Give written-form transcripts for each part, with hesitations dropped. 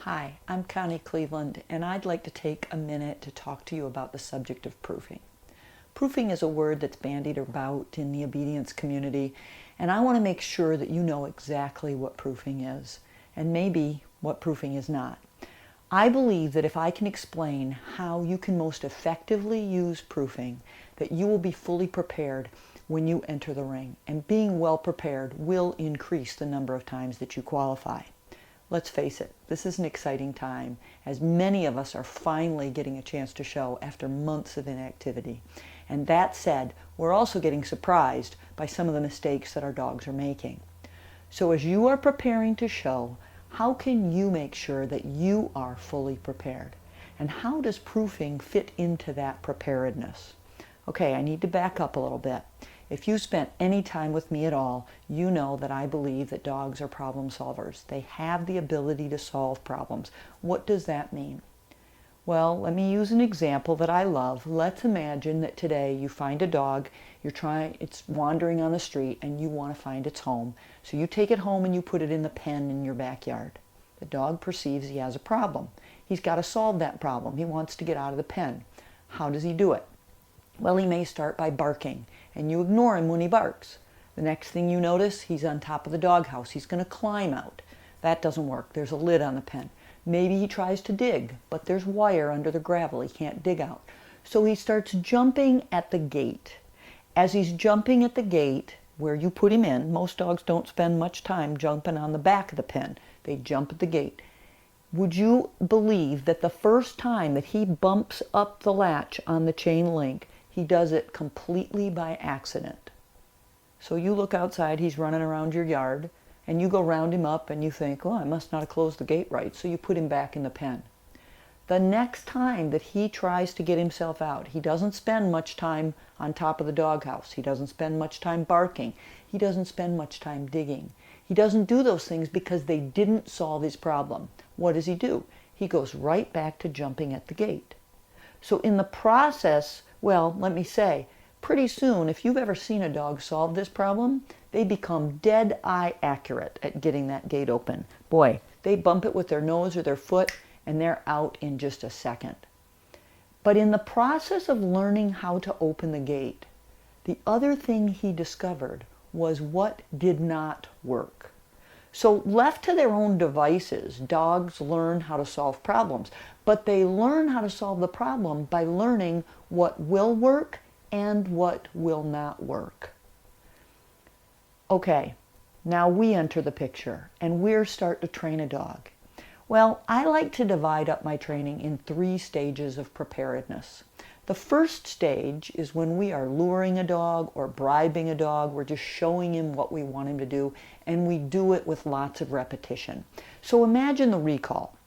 Hi, I'm Connie Cleveland, and I'd like to take a minute to talk to you about the subject of proofing. Proofing is a word that's bandied about in the obedience community, and I want to make sure that you know exactly what proofing is, and maybe what proofing is not. I believe that if I can explain how you can most effectively use proofing, that you will be fully prepared when you enter the ring, and being well prepared will increase the number of times that you qualify. Let's face it, this is an exciting time, as many of us are finally getting a chance to show after months of inactivity. And that said, we're also getting surprised by some of the mistakes that our dogs are making. So as you are preparing to show, how can you make sure that you are fully prepared? And how does proofing fit into that preparedness? Okay, I need to back up a little bit. If you spent any time with me at all, you know that I believe that dogs are problem solvers. They have the ability to solve problems. What does that mean? Well, let me use an example that I love. Let's imagine that today you find a dog, it's wandering on the street and you want to find its home. So you take it home and you put it in the pen in your backyard. The dog perceives he has a problem. He's got to solve that problem. He wants to get out of the pen. How does he do it? Well, he may start by barking, and you ignore him when he barks. The next thing you notice, he's on top of the doghouse. He's going to climb out. That doesn't work. There's a lid on the pen. Maybe he tries to dig, but there's wire under the gravel. He can't dig out. So he starts jumping at the gate. As he's jumping at the gate, where you put him in, most dogs don't spend much time jumping on the back of the pen. They jump at the gate. Would you believe that the first time that he bumps up the latch on the chain link, he does it completely by accident? So you look outside, he's running around your yard, and you go round him up and you think, oh, I must not have closed the gate right, so you put him back in the pen. The next time that he tries to get himself out, he doesn't spend much time on top of the doghouse. He doesn't spend much time barking. He doesn't spend much time digging. He doesn't do those things because they didn't solve his problem. What does he do? He goes right back to jumping at the gate. So in the process, well, let me say, pretty soon, if you've ever seen a dog solve this problem, they become dead-eye accurate at getting that gate open. Boy, they bump it with their nose or their foot, and they're out in just a second. But in the process of learning how to open the gate, the other thing he discovered was what did not work. So left to their own devices, dogs learn how to solve problems, but they learn how to solve the problem by learning what will work and what will not work. Okay, now we enter the picture and we start to train a dog. Well, I like to divide up my training in 3 stages of preparedness. The first stage is when we are luring a dog or bribing a dog. We're just showing him what we want him to do, and we do it with lots of repetition. So imagine the recall.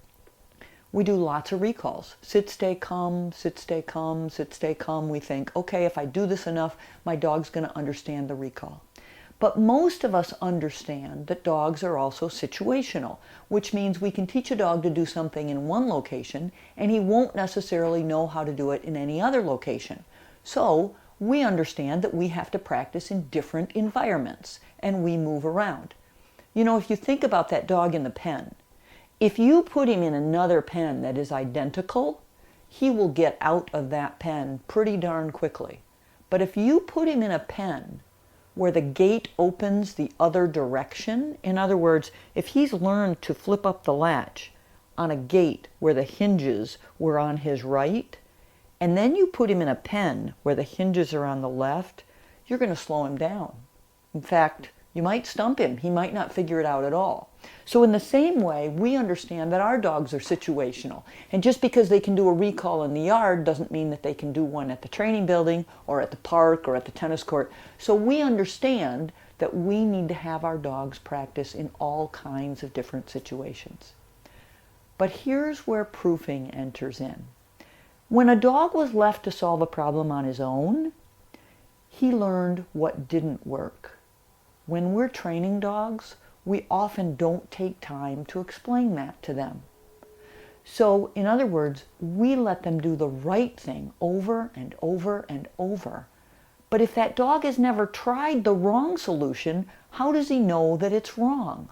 We do lots of recalls. Sit, stay, come, sit, stay, come, sit, stay, come. We think, okay, if I do this enough, my dog's going to understand the recall. But most of us understand that dogs are also situational, which means we can teach a dog to do something in one location and he won't necessarily know how to do it in any other location. So we understand that we have to practice in different environments and we move around. You know, if you think about that dog in the pen, if you put him in another pen that is identical, he will get out of that pen pretty darn quickly. But if you put him in a pen where the gate opens the other direction, in other words, if he's learned to flip up the latch on a gate where the hinges were on his right, and then you put him in a pen where the hinges are on the left, you're going to slow him down. In fact, you might stump him. He might not figure it out at all. So in the same way, we understand that our dogs are situational. And just because they can do a recall in the yard doesn't mean that they can do one at the training building or at the park or at the tennis court. So we understand that we need to have our dogs practice in all kinds of different situations. But here's where proofing enters in. When a dog was left to solve a problem on his own, he learned what didn't work. When we're training dogs, we often don't take time to explain that to them. So, in other words, we let them do the right thing over and over and over. But if that dog has never tried the wrong solution, how does he know that it's wrong?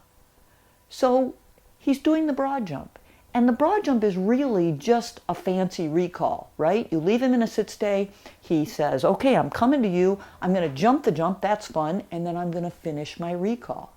So, he's doing the broad jump. And the broad jump is really just a fancy recall, right? You leave him in a sit stay. He says, okay, I'm coming to you. I'm going to jump the jump. That's fun. And then I'm going to finish my recall.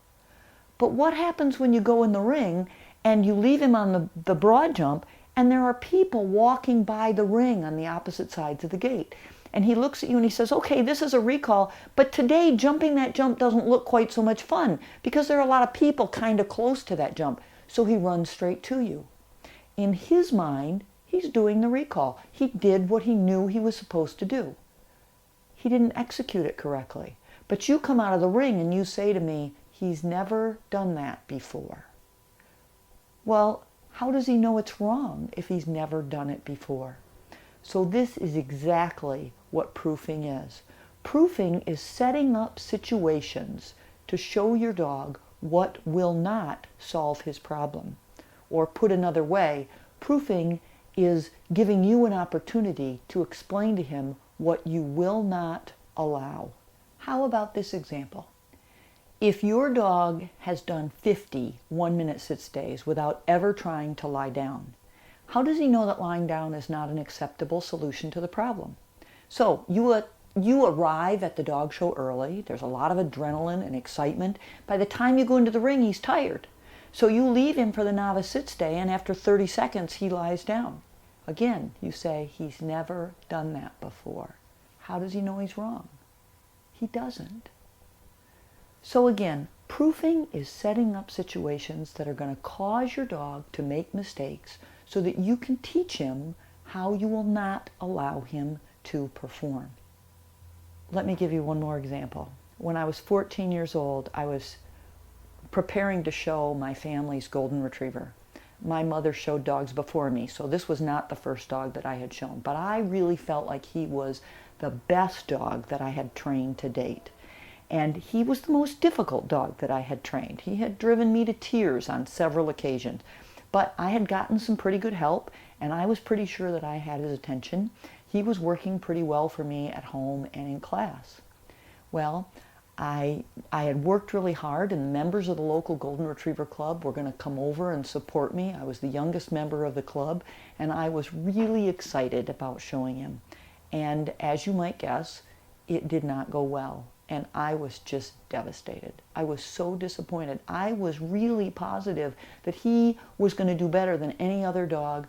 But what happens when you go in the ring and you leave him on the broad jump and there are people walking by the ring on the opposite sides of the gate? And he looks at you and he says, okay, this is a recall, but today jumping that jump doesn't look quite so much fun because there are a lot of people kind of close to that jump. So he runs straight to you. In his mind, he's doing the recall. He did what he knew he was supposed to do. He didn't execute it correctly. But you come out of the ring and you say to me, he's never done that before. Well, how does he know it's wrong if he's never done it before? So this is exactly what proofing is. Proofing is setting up situations to show your dog what will not solve his problem. Or put another way, proofing is giving you an opportunity to explain to him what you will not allow. How about this example? If your dog has done 50 one-minute sit stays without ever trying to lie down, how does he know that lying down is not an acceptable solution to the problem? So you arrive at the dog show early. There's a lot of adrenaline and excitement. By the time you go into the ring, he's tired. So you leave him for the novice sit stay, and after 30 seconds, he lies down. Again, you say, he's never done that before. How does he know he's wrong? He doesn't. So again, proofing is setting up situations that are going to cause your dog to make mistakes so that you can teach him how you will not allow him to perform. Let me give you one more example. When I was 14 years old, I was preparing to show my family's golden retriever. My mother showed dogs before me, so this was not the first dog that I had shown, but I really felt like he was the best dog that I had trained to date. And he was the most difficult dog that I had trained. He had driven me to tears on several occasions, but I had gotten some pretty good help, and I was pretty sure that I had his attention. He was working pretty well for me at home and in class. Well, I had worked really hard, and the members of the local Golden Retriever Club were going to come over and support me. I was the youngest member of the club, and I was really excited about showing him. And as you might guess, it did not go well, and I was just devastated. I was so disappointed. I was really positive that he was going to do better than any other dog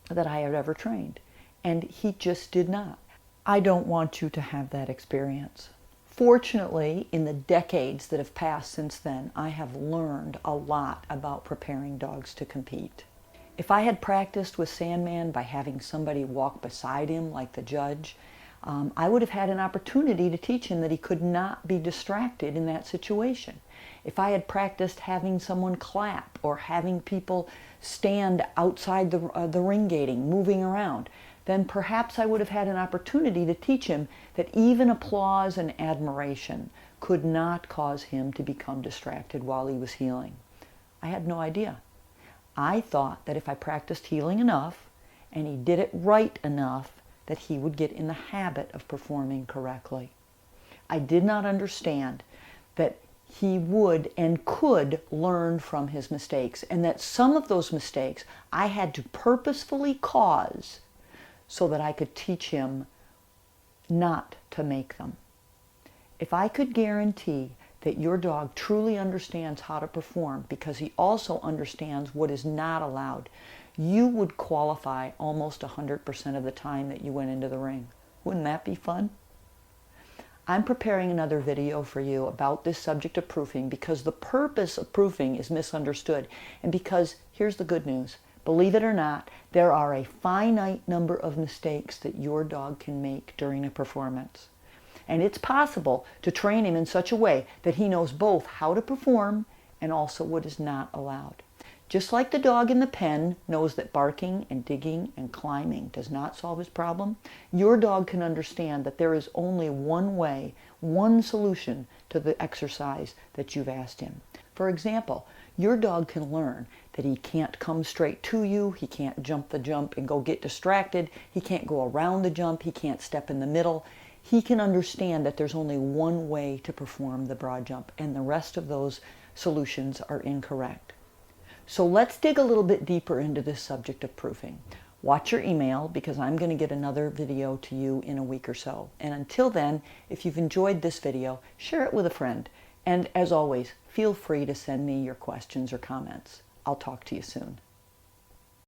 that I had ever trained, and he just did not. I don't want you to have that experience. Fortunately, in the decades that have passed since then, I have learned a lot about preparing dogs to compete. If I had practiced with Sandman by having somebody walk beside him like the judge, I would have had an opportunity to teach him that he could not be distracted in that situation. If I had practiced having someone clap or having people stand outside the ring gating, moving around, then perhaps I would have had an opportunity to teach him that even applause and admiration could not cause him to become distracted while he was healing. I had no idea. I thought that if I practiced healing enough and he did it right enough, that he would get in the habit of performing correctly. I did not understand that he would and could learn from his mistakes, and that some of those mistakes I had to purposefully cause so that I could teach him not to make them. If I could guarantee that your dog truly understands how to perform because he also understands what is not allowed, you would qualify almost 100% of the time that you went into the ring. Wouldn't that be fun? I'm preparing another video for you about this subject of proofing because the purpose of proofing is misunderstood, and because, here's the good news, believe it or not, there are a finite number of mistakes that your dog can make during a performance. And it's possible to train him in such a way that he knows both how to perform and also what is not allowed. Just like the dog in the pen knows that barking and digging and climbing does not solve his problem, your dog can understand that there is only one way, one solution to the exercise that you've asked him. For example, your dog can learn that he can't come straight to you, he can't jump the jump and go get distracted, he can't go around the jump, he can't step in the middle. He can understand that there's only one way to perform the broad jump, and the rest of those solutions are incorrect. So let's dig a little bit deeper into this subject of proofing. Watch your email because I'm going to get another video to you in a week or so. And until then, if you've enjoyed this video, share it with a friend. And as always, feel free to send me your questions or comments. I'll talk to you soon.